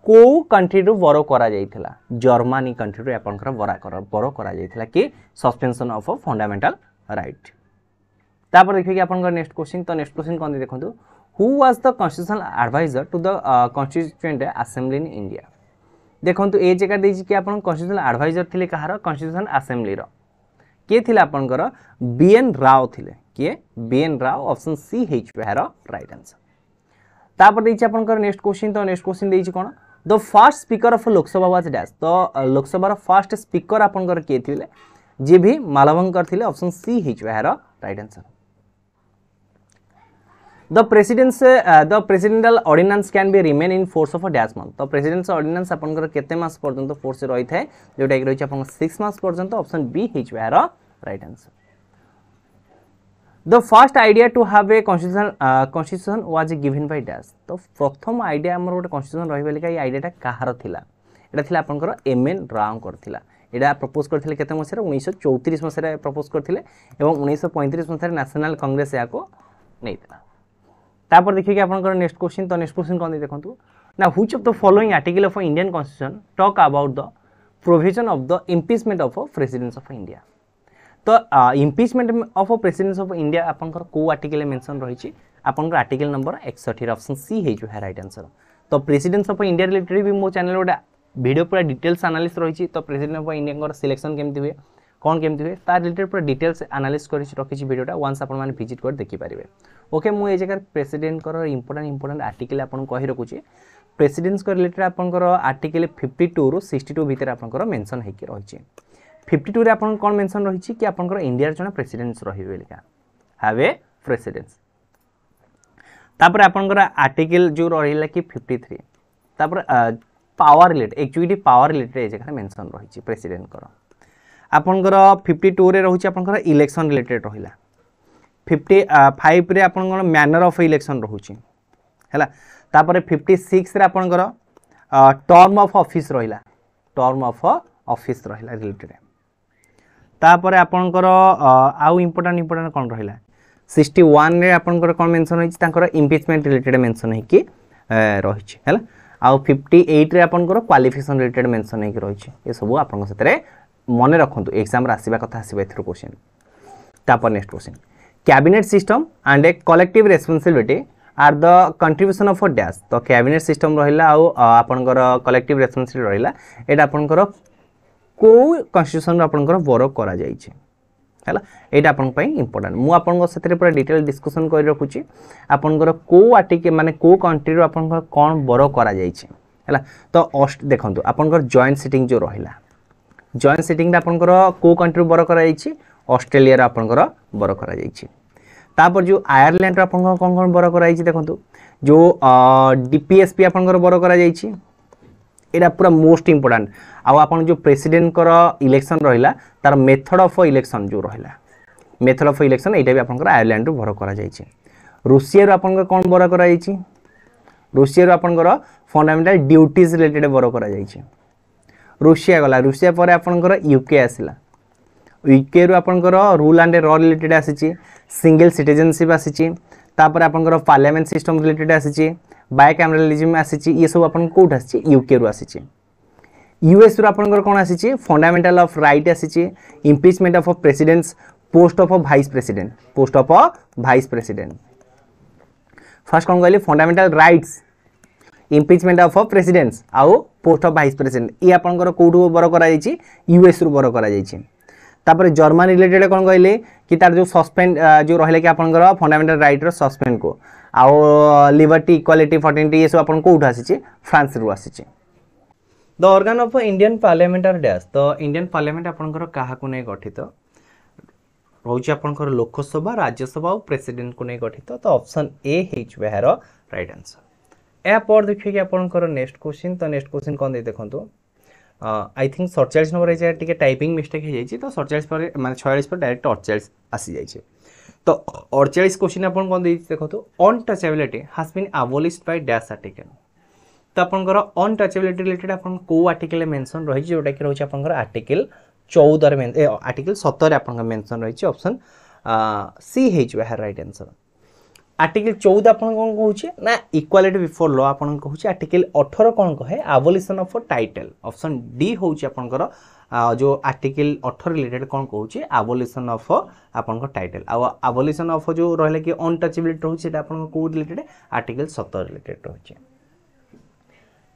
को कंट्री रो बरो करा जाइथिला जर्मनी कंट्री रो आपनकर बरो करा जाइथिला कि सस्पेंशन ऑफ फंडामेंटल राइट तापर देखिए कि आपनकर नेक्स्ट क्वेश्चन तो नेक्स्ट क्वेश्चन कोन देखंतु who was the constitutional advisor to the constituent assembly in India देखंतु ए जगह देछि कि आपन कॉन्स्टिट्यूशनल एडवाइजर थिले कहार कॉन्स्टिट्यूशन असेंबली रो के थिले आपनकर बीएन राव थिले के बीएन राव ऑप्शन सी हेच यार राइट आंसर तापर देछि आपनकर नेक्स्ट क्वेश्चन तो नेक्स्ट क्वेश्चन देछि कोन the first speaker of Lok Sabha was dash तो लोकसभा रो फर्स्ट स्पीकर आपनकर के थिले जे भी मालवंकर थिले ऑप्शन सी हेच यार right answer The presidential ordinance can be remain in force of a dash month. तो presidential ordinance आपनकर केते मास पर्यंत फोर्स रही थाए जोटा कि रही आपन 6 मास पर्यंत ऑप्शन बी हेच यार right answer The first idea to have a constitution was given by dash तो प्रथम आइडिया हमर गोटे constitution रही बेले का आइडियाटा कहार थिला एटा थिला आपनकर एमएन राव करथिला एटा प्रपोज करथिले केते मसिया 1934 मसिया प्रपोज करथिले एवं 1935 मसिया नेशनल कांग्रेस याको नैता तापर देखिए कि आपनकर नेक्स्ट क्वेश्चन तो नेक्स्ट क्वेश्चन कोन देखंतु ना which of the following article of Indian constitution talk about the provision of the impeachment of president of India तो impeachment of president of India आपनकर को आर्टिकल मेंशन रही छी आपनकर आर्टिकल नंबर 61 ऑप्शन सी हे जो है राइट आंसर तो प्रेसिडेंट ऑफ इंडिया रिलेटेड भी मो चैनल ओडा वीडियो पूरा डिटेल्स एनालिसिस रही छी तो प्रेसिडेंट ऑफ इंडिया को सिलेक्शन केमति हुए कौन केमती हुए तार रिलेटेड पूरा डिटेल्स एनालिसिस कर रखी वीडियोटा वंस आपण माने विजिट कर देखि पारिबे। ओके मु ए जगह प्रेसिडेंट कर इंपोर्टेंट आर्टिकल आपन कहि रखुची प्रेसिडेंट्स को रिलेटेड आपनकर आर्टिकल 52 रु 62 भीतर आपनकर मेंशन हेकि रहिछि। 52 रे आपन कोन मेंशन रहिछि कि आपनकर इंडिया रे जने प्रेसिडेंट्स रहिबे लिखा हैव ए प्रेसिडेंट्स। तापर आपनकर आर्टिकल जो रहिला कि 53 तापर power related actually power related ए जगह मेंशन रहिछि प्रेसिडेंट कर आपनकर 52 रे रहुछि आपनकर इलेक्शन रिलेटेड रहिला। 55 रे आपनकर मैनर ऑफ इलेक्शन रहुछि हैला। तापर 56 रे आपनकर टर्म ऑफ ऑफिस रहिला टर्म ऑफ ऑफिस रहिला रिलेटेड। तापर आपनकर आउ इंपोर्टेंट कोन रहिला 61 रे आपनकर कोन मेंशन होइछि तांकर इम्पीचमेंट रिलेटेड मेंशन हेकि रहिछि हैला। आउ 58 रे आपनकर क्वालिफिकेशन रिलेटेड मेंशन हेकि रहिछि। ए सब आपन सतरे मने रखंतु एग्जाम रे आसीबा कथा आसीबा एथरो क्वेश्चन। तापर next question cabinet system and a collective responsibility are the contribution of a dash. तो कैबिनेट सिस्टम रहिला आउ आपनकर कलेक्टिव रेस्पोंसिबिलिटी रहिला एटा आपनकर को कॉन्स्टिट्यूशन आपनकर बोरो करा जाइछे हैला। एटा आपन पई इंपोर्टेंट मु आपन सतरे पूरा डिटेल डिस्कशन कर रखुची आपनकर को आर्टिकल माने को कंट्री रो आपनकर कोन बोरो करा जाइछे हैला। तो देखंतु आपनकर जॉइंट सिटिंग जो रहिला जॉइंट सिटिंग आपनकर को कंट्री बोरो करा जाइछे ऑस्ट्रेलिया रो आपनकर बोरो करा जाइछे। तापर जो आयरलैंड रो आपनकर कोन कोन बोरो करा जाइछे देखंतु जो डीपीएसपी आपनकर बोरो करा जाइछे एटा पूरा मोस्ट इंपोर्टेंट। आउ आपन जो प्रेसिडेंट कर इलेक्शन रहिला तार मेथड ऑफ इलेक्शन जो रहिला मेथड ऑफ इलेक्शन एटा भी आपनकर आयरलैंड रो बोरो करा जाइछे। रूसिया रो आपनकर कोन बोरो करा जाइछे रूसिया रो आपनकर फंडामेंटल ड्यूटीज रिलेटेड बोरो करा जाइछे। रूसिया गला रूसिया पर आपनकर यूके आसिला यूके रो आपनकर रूल एंड लॉ रिलेटेड आसीची सिंगल सिटीजनशिप आसीची तापर आपनकर पार्लियामेंट सिस्टम रिलेटेड आसीची बायकैमरलिज्म आसीची ये सब आपन कोठ आसीची यूके रो आसीची। यूएस रो आपनकर कोन आसीची फंडामेंटल ऑफ राइट आसीची impeachment of presidents post of vice president first कोन कहली fundamental rights impeachment of presidents आउ पोस्ट ऑफ वाइस प्रेसिडेंट ये आपनकर कोठो बरो करा जाइची यूएस रो बरो करा जाइची। तापर जर्मन रिलेटेड कोन कहले कि तार जो सस्पेंड जो रहले कि आपनकर फंडामेंटल राइट रो सस्पेंड को आउ लिबर्टी इक्वालिटी फर्टिनिटी ये सब आपन को उठा आसीची फ्रांस रो आसीची। The organ of Indian parliament are dash. तो इंडियन पार्लियामेंट आपनकर काहा को नै गठित रहउची आपनकर लोकसभा राज्यसभा और प्रेसिडेंट को नै गठित। तो ऑप्शन ए हिच वेहर राइट आंसर। ए पर देखिए कि आपनकर नेक्स्ट क्वेश्चन। तो नेक्स्ट क्वेश्चन कोन दे देखंतु आई थिंक 47 नंबर ए टिके टाइपिंग मिस्टेक हे जाइछि तो 47 पर माने 46 पर डायरेक्ट 48 आसी जाइछि। तो 48 क्वेश्चन आपन कोन दे देखंतु untouchability has been abolished by dash article. तो आपनकर अनटचेबिलिटी रिलेटेड आपन को आर्टिकल मेंशन रहि जोटा कि रहउछि आपनकर आर्टिकल 14 रे आर्टिकल 17 रे आपनकर मेंशन रहिछि ऑप्शन सी हिच वेहर राइट आंसर। आर्टिकल 14 आपन कोन कहउछि ना इक्वालिटी बिफोर लॉ आपन कहउछि। आर्टिकल 18 कोन कहे abolition of title option D होउछि आपनकर जो आर्टिकल 18 रिलेटेड कोन कहउछि अबोलिशन ऑफ आपनकर टाइटल आ अबोलिशन ऑफ जो रहले कि अनटचेबिलिटी रहउछि सेटा आपन को रिलेटेड आर्टिकल 17 रिलेटेड रहउछि।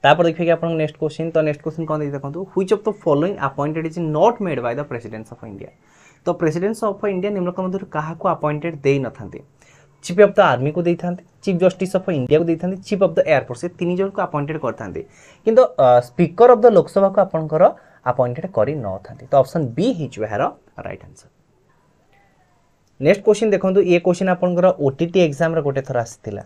तापर देखिए कि आपन नेक्स्ट क्वेश्चन। तो नेक्स्ट क्वेश्चन कोन दे देखंतु which of the following appointed is not made by the presidents of India. तो प्रेसिडेंट्स ऑफ इंडिया निम्नलिखित मध्य काहा को अपॉइंटेड देई नथांती चीफ ऑफ द आर्मी को देइथांती चीफ जस्टिस ऑफ इंडिया को देइथांती चीफ ऑफ द एयरफोर्स से तीन जन को अपॉइंटेड करथांती किंतु स्पीकर ऑफ द लोकसभा को आपनकर अपॉइंटेड करी न थांती। तो ऑप्शन बी हिच वेहर राइट आंसर। नेक्स्ट क्वेश्चन देखंतु ये क्वेश्चन आपनकर ओटीटी एग्जाम रे गोटे थरा आसिथिला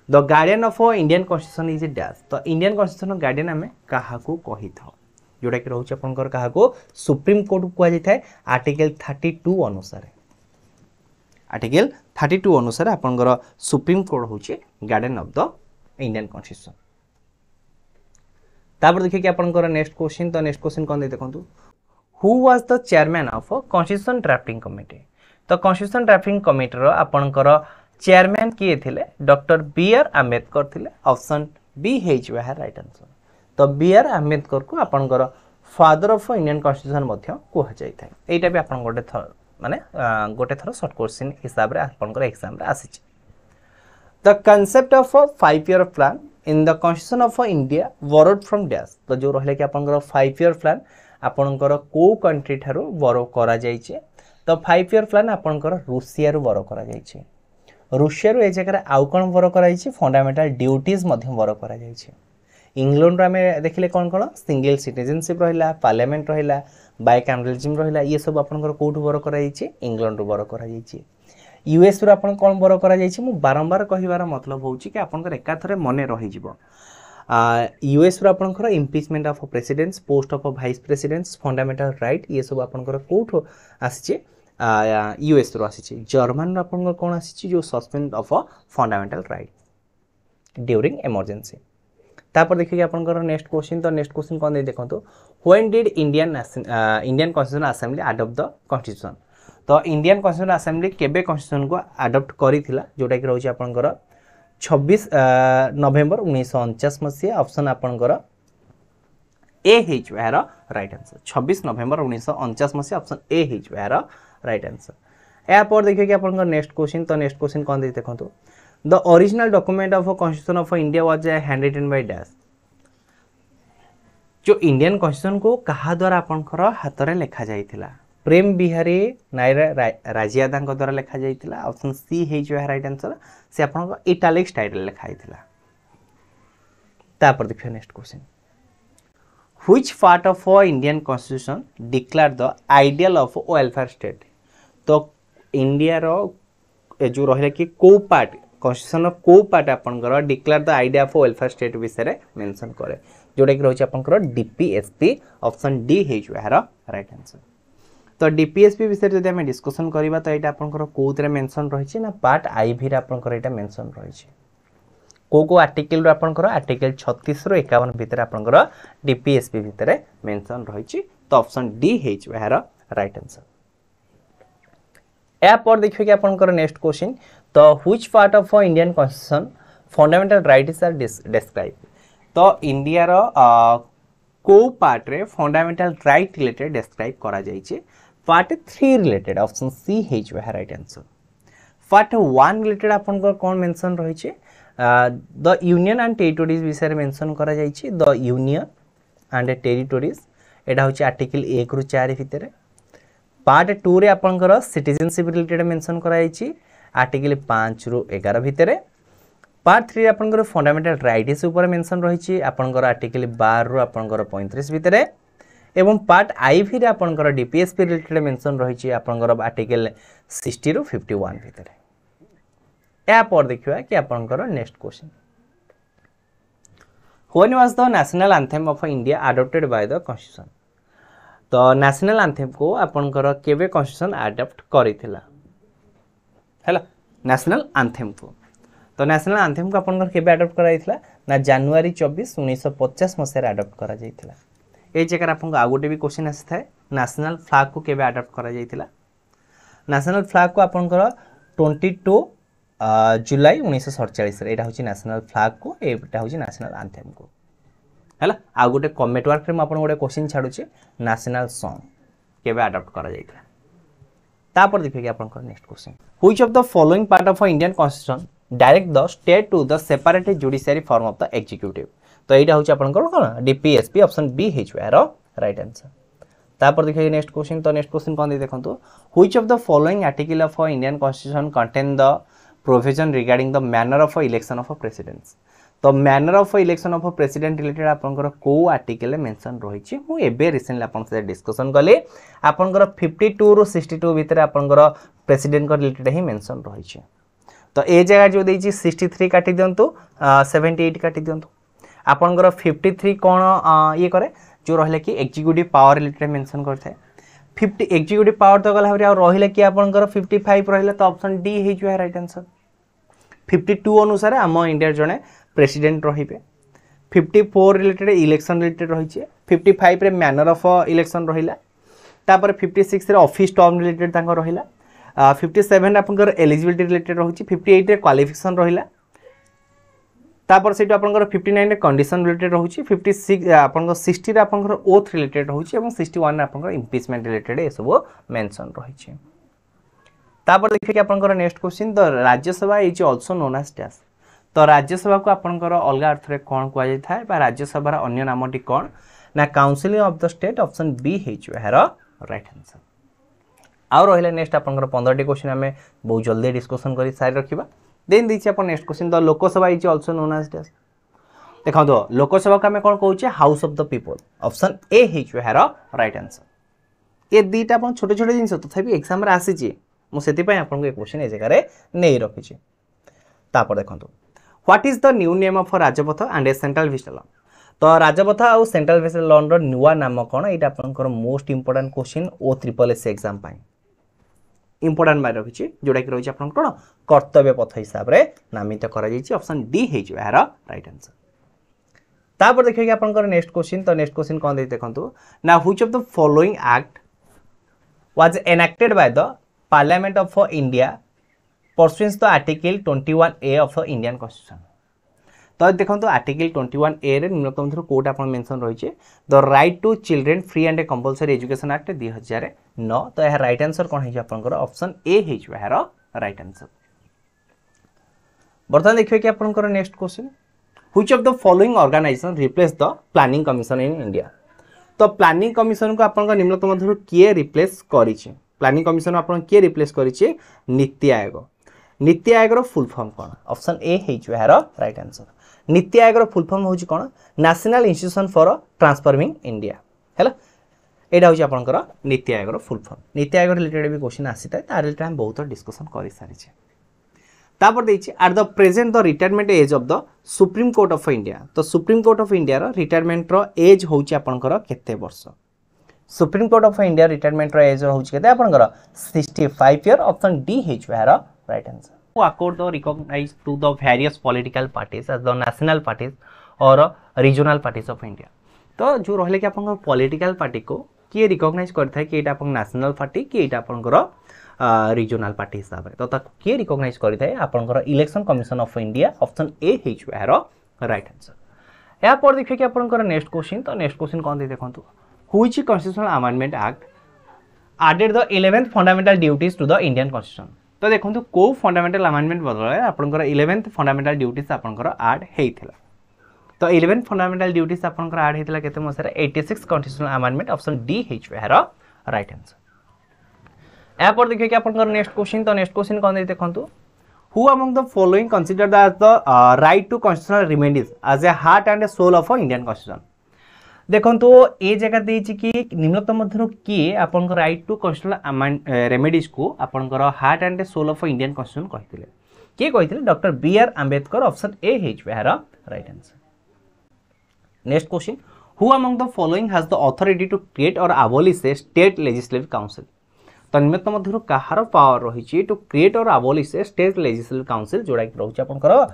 the guardian of Indian constitution is a dash. तो इंडियन कॉन्स्टिट्यूशन गार्डियन हमें काहा को कहि था जोटा कि रहउछ आपनकर काहा को सुप्रीम कोर्ट को कहि थाए आर्टिकल 32 अनुसार आर्टिकल 32 अनुसार आपनकर सुप्रीम कोर्ट होछि guardian of the Indian constitution. तापर देखिए कि आपनकर नेक्स्ट क्वेश्चन। तो नेक्स्ट क्वेश्चन कोन दे देखंतु who was the chairman of constitution drafting committee. तो कॉन्स्टिट्यूशन ड्राफ्टिंग कमिटी रो आपनकर चेयरमैन किए थिले डॉक्टर बी.आर. आंबेडकर थिले ऑप्शन बी हिच वेहर राइट आंसर। तो बी.आर. आंबेडकर को आपनकर फादर ऑफ इंडियन कॉन्स्टिट्यूशन मध्य कोहा जाय थाए। एटा भी आपन गोटे थर माने गोटे थर शॉर्ट क्वेश्चन हिसाब रे आपनकर एग्जाम रे आसीछ। The concept of 5 year plan in the constitution of India borrowed from dash. तो जो रहले कि आपनकर 5 ईयर प्लान आपणकर को कंट्री ठारू बरो करा जाइछे तो 5 ईयर प्लान आपणकर रूसिया रु बरो करा जाइछे रूसिया रु ए जगह आउ कोन बरो करा जाइछे फंडामेंटल ड्यूटीज मध्य बरो करा जाइछे इंग्लैंड रो हमें देखिले कोन कोन सिंगल सिटीजनशिप रहिला पार्लियामेंट रहिला बाइकैमरलिज्म रहिला ये सब आपणकर कोठु बरो करा जाइछे इंग्लैंड रु बरो करा जाइछे यूएस रु आपन कोन बरो करा जाइछे मु बारंबार कहिवार मतलब होउची कि आपनकर एकाथरे मने रहि जिवो यूएस रु आपनकर impeachment of presidents post of vice presidents fundamental right ये सब आपनकर कोठो आसीचे यूएस रु आसीचे जर्मन रु आपनकर कोन आसीचे जो suspend of fundamental right during emergency तापर देखिए आपनकर नेक्स्ट क्वेश्चन तो नेक्स्ट क्वेश्चन कोन दे देखंतु when did Indian constitutional assembly adopt the constitution तो इंडियन कॉन्स्टिट्यूशनल असेंबली केबे कॉन्स्टिट्यूशन को अडॉप्ट करिथिला जोटा कि रहउची आपनकर 26 नवेम्बर 1949 मसिया ऑप्शन आपनकर ए हिच वेयर राइट आंसर 26 नवेम्बर 1949 मसिया ऑप्शन ए हिच वेयर राइट आंसर या पर देखिए कि आपनकर नेक्स्ट क्वेश्चन कोन दे देखंतु the original document of constitution of India was hand written by dash जो इंडियन कॉन्स्टिट्यूशन को कहा द्वारा आपनकर हाथ रे लिखा जाइथिला प्रेम बिहारी नायरा राजियादा द्वारा लिखा जाइथिला ऑप्शन सी हेज राइट आंसर से आपन इटालिक स्टाइल रे लिखा जाइथिला तापर देखियो next question which part of Indian constitution declare the ideal of welfare state तो इंडिया रो जो रहले कि को पार्ट कॉन्स्टिट्यूशन को पार्ट आपनकर declare the idea of welfare state विषय रे मेंशन करे जोटा कि रहउची आपनकर डीपीएसपी ऑप्शन डी हेज राइट आंसर तो डीपीएसपी विषय जदि हम डिस्कशन करबा तो एटा आपनकर कोउतरे मेंशन रहिछि ना पार्ट आईवी रे आपनकर एटा मेंशन रहिछि को आर्टिकल रो आपनकर आर्टिकल 36 रो 51 भीतर आपनकर डीपीएसपी भीतर मेंशन रहिछि तो ऑप्शन डी हेज राइट आंसर या पर देखियो कि आपनकर नेक्स्ट क्वेश्चन तो which part of Indian constitution fundamental rights are describe तो इंडिया रो को पार्ट रे फंडामेंटल राइट रिलेटेड डिस्क्राइब करा जाइछे पार्ट 3 रिलेटेड ऑप्शन सी हेज राइट आंसर पार्ट 1 रिलेटेड आपनकर कोन मेंशन रही छे द यूनियन एंड टेरिटोरीज विषय मेंशन करा जाइछे द यूनियन एंड टेरिटोरीज एटा होची आर्टिकल 1 रु 4 भितर पार्ट 2 रे आपनकर सिटीजनशिप रिलेटेड मेंशन करा जाइछे आर्टिकल 5 रु 11 भितर पार्ट 3 आपनकर फंडामेंटल राइट्स ऊपर मेंशन रही छे आपनकर आर्टिकल 12 रु आपनकर 35 भितर एवं पार्ट आईवी रे आपनकर डीपीएसपी रिलेटेड मेंशन रही छे आपनकर आर्टिकल 60 रु 51 भितर या पर देखिबा कि आपनकर next question when was the national anthem of India adopted by the constitution तो नेशनल एंथम को आपनकर केबे कॉन्स्टिट्यूशन अडॉप्ट करिथिला हैला नेशनल एंथम को तो नेशनल एंथम को आपनकर केबे अडॉप्ट कराइथिला ना जनवरी 24 1950 मसिया अडॉप्ट करा जाइथिला ए जगह आपन आ गोटे भी क्वेश्चन आसी थाए नेशनल फ्लैग को केबे अडॉप्ट करा जाइथिला नेशनल फ्लैग को आपनकर 22 जुलाई 1947 रे एटा होची नेशनल फ्लैग को एटा होची नेशनल एंथम को हैला आ गोटे कमेंट वर्क रे म आपन गोटे क्वेश्चन छाडू छी नेशनल सॉन्ग केबे अडॉप्ट करा जाइथिला तापर देखिए कि आपनकर next question which of the following part of Indian constitution direct the state to the separate judiciary form of the executive तो एटा होची आपनकर कोन डीपीएसपी ऑप्शन बी हेज राइट आंसर तापर देखिए नेक्स्ट क्वेश्चन तो नेक्स्ट क्वेश्चन कोन दे देखंतु which of the following article of Indian constitution contain the provision regarding the manner of election of presidents तो manner of election of president related आपनकर को आर्टिकल मेंशन रही छी मु एबे रिसेंटली आपन से डिस्कशन कले आपनकर 52 रु 62 भीतर आपनकर प्रेसिडेंट को रिलेटेड ही मेंशन रही छी तो ए जगह जो देछि 63 काटी दियंतु 78 काटी दियंतु आपनकर 53 कोन ये करे जो रहले कि एग्जीक्यूटिव पावर रिलेटेड मेंशन करथे 50 एग्जीक्यूटिव पावर तो गला और रहिले कि आपनकर 55 रहिले तो ऑप्शन डी हे जो राइट आंसर 52 अनुसार हम इंडिया जने प्रेसिडेंट रहिबे 54 रिलेटेड इलेक्शन रिलेटेड रही छे 55 रे मैनर ऑफ इलेक्शन रहिला तापर 56 रे ऑफिस टर्म रिलेटेड तांको रहिला 57 आपनकर एलिजिबिलिटी रिलेटेड रहउची 58 रे क्वालिफिकेशन रहिला तापर सेटो आपनकर 59 रे कंडीशन रिलेटेड रहउची 56 आपनकर 60 रे आपनकर ओथ रिलेटेड रहउची एवं 61 रे आपनकर इम्पीचमेंट रिलेटेड ए सब मेंशन रहिची तापर देखिए कि आपनकर next question the Rajya Sabha is also known as dash तो राज्यसभा को आपनकर अलग अर्थ रे कोन कुआ जाय थाए बा राज्यसभा रा अन्य नामटी कोन ना council of the state option B हेचो यार राइट आंसर आउ रहिले नेक्स्ट आपनकर 15 टी क्वेश्चन हमें बहुत जल्दी डिस्कशन करी साइड रखिबा देन दैछि अपन next question the Lok Sabha is also known as this देखो तो लोकसभा का हमें कोन कहउछे house of the people option A हेचो यार राइट आंसर ये दीटा अपन छोटे छोटे जिंस तथापि एग्जाम रे आसी छी मु सेति पय आपन को एक क्वेश्चन ए जगह रे नै रखि छी तापर देखंतु what is the new name of Rajpath and A central vista तो राजपथ और सेंट्रल विजिटल लॉन रो नुवा नाम कोन एटा आपनकर मोस्ट इंपोर्टेंट क्वेश्चन ओ ट्रिपल एस एग्जाम पाई इंपोर्टेंट बाय रखि छी जोडा कि रहि आपन कोन कर्तव्य पथ हिसाब रे नामित करा जाई छी ऑप्शन डी हे जो यार राइट आंसर तापर देखिए कि आपन नेक्स्ट क्वेश्चन तो नेक्स्ट क्वेश्चन कोन दे देखंतु ना which of the following act was enacted by the parliament of India pursuant to article 21A of the Indian Constitution तो देखो आर्टिकल 21A रे निम्नतम थ्रो कोड आपन मेंशन रही छे the right to children free and compulsory education act 2009 तो यह राइट आंसर कोन है आपनकर ऑप्शन ए है जो यार राइट आंसर बर्तमान देखिए कि आपनकर next question which of the following organization replace the planning commission in India तो प्लानिंग कमीशन को आपनकर निम्नतम थ्रो किए रिप्लेस करी छे प्लानिंग कमीशन आपन किए रिप्लेस करी छे नीति आयोग नीति आयोग रो फुल फॉर्म कोन ऑप्शन ए है जो यार राइट आंसर नीति आयोग रो फुल फॉर्म होची कोन national institution for transforming India हैला एडा होची आपनकर नीति आयोग रो full form NITI Aayog related भी क्वेश्चन आसीता तार रिलेटेड हम बहुत डिस्कशन करि सारि छे तापर देछि at the present the retirement age of the supreme court of India तो सुप्रीम कोर्ट ऑफ इंडिया रो रिटायरमेंट रो एज होची आपनकर केते वर्ष supreme court of India retirement रो एज होची केते आपनकर 65 ईयर ऑप्शन डी है जो यार right answer who accord the recognized to the various political parties as the national parties or regional parties of India तो जो रहले कि आपन पॉलिटिकल पार्टी को किए रिकॉग्नाइज करथा कि एटा आपन नेशनल पार्टी कि एटा आपनकर रीजनल पार्टी हिसाब रे तो ताको किए रिकॉग्नाइज करथा आपनकर election commission of India option A हे जो यार राइट आंसर या पर देखिए कि आपनकर नेक्स्ट क्वेश्चन तो नेक्स्ट क्वेश्चन कोन दे देखंतु which constitutional amendment act added the 11th fundamental duties to the Indian constitution तो देखो को फंडामेंटल अमेंडमेंट बदल आपनकर 11th फंडामेंटल ड्यूटीज आपनकर ऐड हेइथिला तो 11th फंडामेंटल ड्यूटीज आपनकर ऐड हेइथिला केते मसरे 86 कॉन्स्टिट्यूशनल अमेंडमेंट ऑप्शन डी हेच यार राइट आंसर या पर देखिए कि आपनकर नेक्स्ट क्वेश्चन तो नेक्स्ट क्वेश्चन कोन दे देखंतु who among the following consider the right to constitutional remedies as a heart and a soul of Indian constitution देखो तो ये जगह देछि कि निम्नतम मध्यरु किए आपनकर राइट टू कॉन्स्टिट्यूशनल रेमेडीज को आपनकर heart and soul of Indian constitution कहिथिले के कहिथिले doctor B R Ambedkar option A हेच यार right answer next question who among the following has the authority to create or abolish a state legislative council तो निम्नतम मध्यरु कहार पावर रहिछि to create or abolish a state legislative council जोडा कि रहउछि आपनकर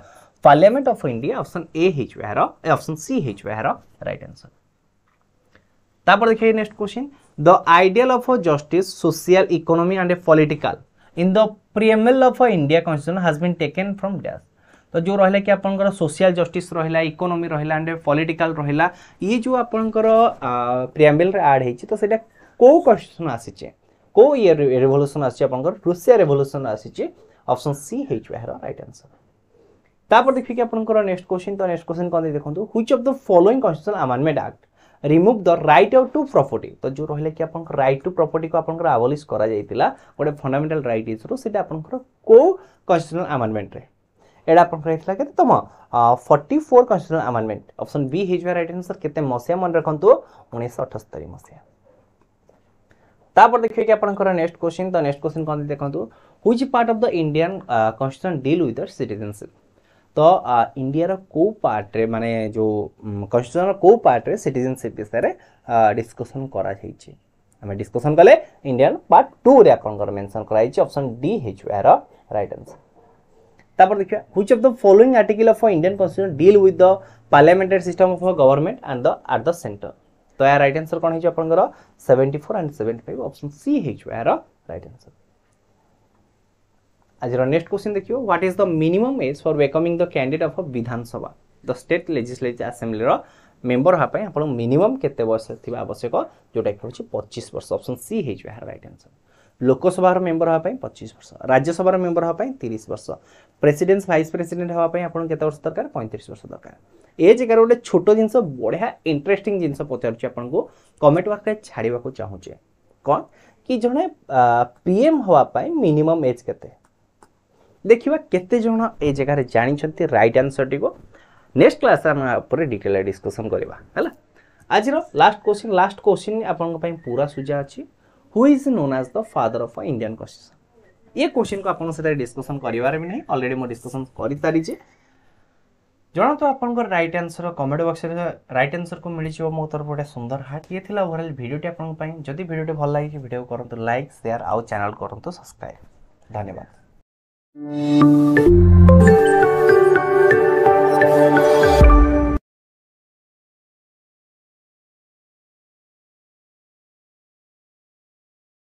parliament of India option A हेच यार ऑप्शन सी हेच यार राइट आंसर तापर देखिए next question the ideal of justice social economy and political in the preamble of India constitution has been taken from dash तो जो रहले कि आपनकर सोशल जस्टिस रहला इकोनॉमी रहला एंड पॉलिटिकल रहला ये जो आपनकर प्रीएम्बल रे ऐड हेछि तो सेटा को कॉन्स्टिट्यूशन आसीचे को ये रिवोल्यूशन आसीचे आपनकर रूसिया रिवोल्यूशन आसीचे ऑप्शन सी हेच यार राइट आंसर तापर देखिए कि आपनकर नेक्स्ट क्वेश्चन तो नेक्स्ट क्वेश्चन कोन दे देखंतु which of the following constitutional amendment act remove the right to property तो जो रहले कि आपन राइट टू प्रॉपर्टी को आपन अबॉलिश करा जाइतिला गोटे फंडामेंटल राइट इज रो सेटा आपन को कॉन्स्टिट्यूशनल अमेंडमेंट रे एडा आपन रहइतला केते तम 44 constitutional amendment option be his right answer केते मसिया मन रखंतु 1978 मसिया तापर देखिए कि आपन नेक्स्ट क्वेश्चन तो नेक्स्ट क्वेश्चन कोन देखंतु which part of the Indian constitution deal with the citizenship तो इंडिया रो को पार्ट रे माने जो कॉन्स्टिट्यूशन को पार्ट रे सिटीजनशिप विषय रे डिस्कशन करा जाईछि हमें डिस्कशन कले इंडियन पार्ट 2 रे आपनकर मेंशन कराइछि ऑप्शन डी हेच यार राइट आंसर तापर देखिए which of the following article of Indian constitution deal with the parliamentary system of government and the at the centre तो यार राइट आंसर कोन हेछि आपनकर 74 एंड 75 ऑप्शन सी हेच यार राइट आंसर आज नेक्स्ट क्वेश्चन देखियो what is the minimum age for welcoming the candidate of Vidhan Sabha the state legislative assembly रो मेंबर हा पय आपण मिनिमम केते वर्ष थिबा आवश्यक जोटा कि होछि 25 वर्ष ऑप्शन सी हे जो राइट आंसर लोकसभा मेंबर हवा 25 वर्ष, राज्यसभा मेंबर हवा 30 वर्ष, प्रेसिडेंट वाइस प्रेसिडेंट हवा आपन केते वर्ष दरकार 35 वर्ष दरकार। ए जगह गोटे छोट जिनस बढ़िया इंटरेस्टिंग जिनस पचारुछि आपन को कमेंट बॉक्स रे छाड़ीबा को चाहूचे कोन कि जने पीएम हवा मिनिमम एज केते देखिबा केते जण ए जगह रे जानि छथि राइट आंसर टी को नेक्स्ट क्लास हम ऊपर डिटेल डिस्कशन करबा हला। आज लास्ट क्वेश्चन आपन पई पूरा सुजा अछि who is known as the father of Indian constitution. ये क्वेश्चन को आपन से डिस्कशन करिवार भी नहीं ऑलरेडी मो डिस्कशन करि तारि जे जणा तो आपन राइट आंसर कमेंट बॉक्स रे राइट आंसर को मिली छियो मो तरफ गोटे सुंदर हार्ट। ये थिला ओवरऑल वीडियोटी आपन पई जदी वीडियोटी भल लागि वीडियो करंतु लाइक शेयर आउ चैनल करंतु सब्सक्राइब। धन्यवाद।